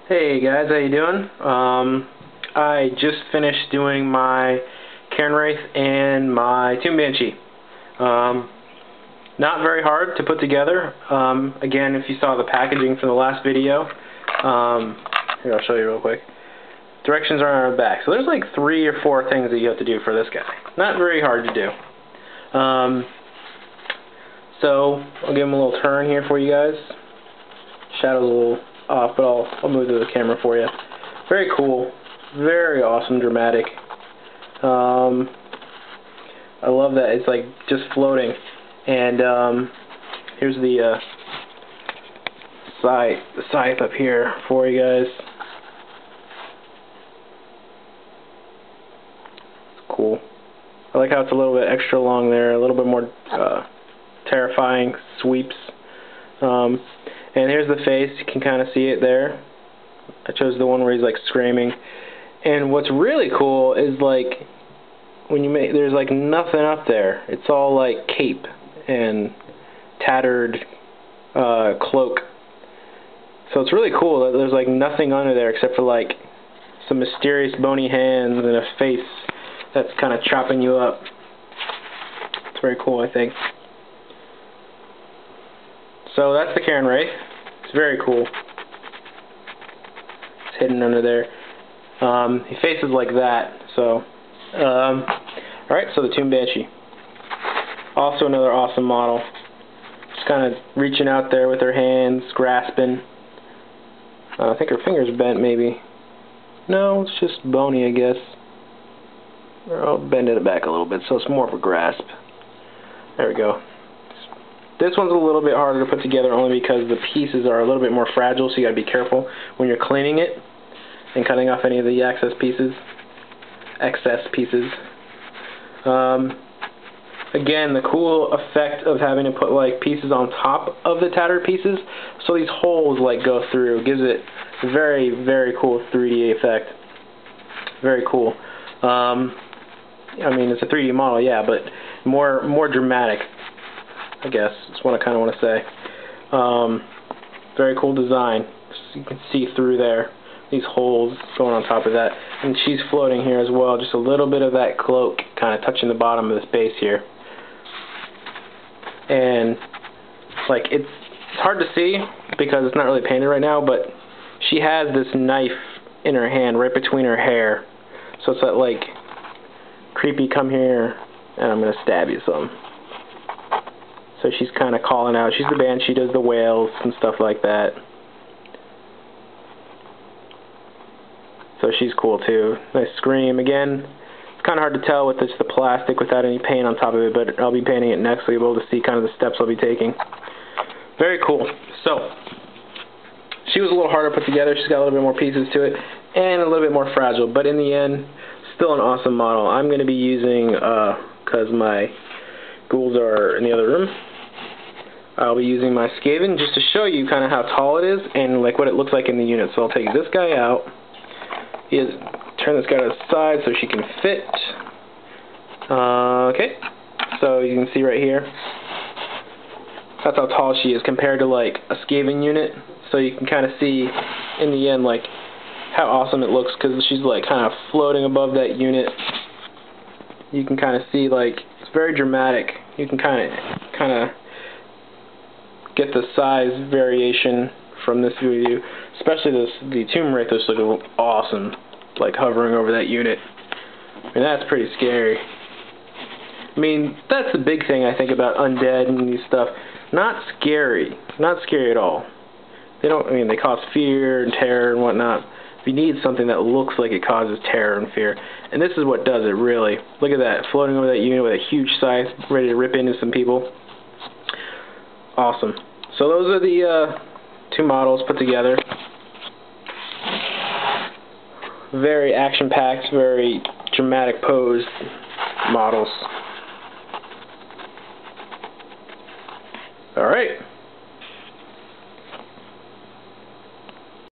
Hey guys, how you doing? I just finished doing my Cairn Wraith and my Banshee. Not very hard to put together. Again, if you saw the packaging from the last video, here I'll show you real quick. Directions are on the back. So there's like 3 or 4 things that you have to do for this guy. Not very hard to do. So I'll give him a little turn here for you guys. Shadow's a little off, but I'll move to the camera for you. Very cool, very awesome, dramatic. I love that it's like just floating. And here's the scythe up here for you guys. It's cool. I like how it's a little bit extra long there, a little bit more terrifying sweeps. And here's the face. You can kind of see it there. I chose the one where he's like screaming. And what's really cool is like when you make, there's like nothing up there. It's all like cape and tattered cloak. So it's really cool that there's like nothing under there except for like some mysterious bony hands and a face that's kind of chopping you up. It's very cool, I think. So that's the Cairn Wraith. It's very cool. It's hidden under there. He faces like that. So, alright, so the Banshee. Also another awesome model. Just kind of reaching out there with her hands, grasping. I think her finger's bent, maybe. No, it's just bony, I guess. I'll bend it back a little bit so it's more of a grasp. There we go. This one's a little bit harder to put together only because the pieces are a little bit more fragile, so you gotta be careful when you're cleaning it and cutting off any of the excess pieces. Again, the cool effect of having to put like pieces on top of the tattered pieces, so these holes like go through, gives it a very, very cool 3D effect. Very cool. I mean, it's a 3D model, yeah, but more dramatic, I guess. That's what I kind of want to say. Very cool design. So you can see through there. These holes going on top of that. And she's floating here as well. Just a little bit of that cloak kind of touching the bottom of this base here. And like it's hard to see because it's not really painted right now, but she has this knife in her hand right between her hair. So it's that like creepy come here and I'm going to stab you some. So she's kind of calling out. She's the Banshee, does the wails and stuff like that. So she's cool too. Nice scream. Again, it's kind of hard to tell with just the plastic without any paint on top of it, but I'll be painting it next, so you'll be able to see kind of the steps I'll be taking. Very cool. So, she was a little harder to put together. She's got a little bit more pieces to it, and a little bit more fragile, but in the end, still an awesome model. I'm going to be using, because my ghouls are in the other room, I'll be using my Skaven just to show you kind of how tall it is and like what it looks like in the unit. So I'll take this guy out. Turn this guy to the side so she can fit. Okay, so you can see right here. That's how tall she is compared to like a Skaven unit. So you can kind of see in the end like how awesome it looks because she's like kind of floating above that unit. You can kind of see like it's very dramatic. You can kind of get the size variation from this view, especially the Wraith looks like awesome, like hovering over that unit. I mean, that's pretty scary. I mean, that's the big thing I think about undead and these stuff. Not scary at all. They don't. I mean, they cause fear and terror and whatnot. You need something that looks like it causes terror and fear, and this is what does it really. Look at that, floating over that unit with a huge scythe, ready to rip into some people. Awesome. So those are the 2 models put together. Very action-packed, very dramatic posed models. Alright.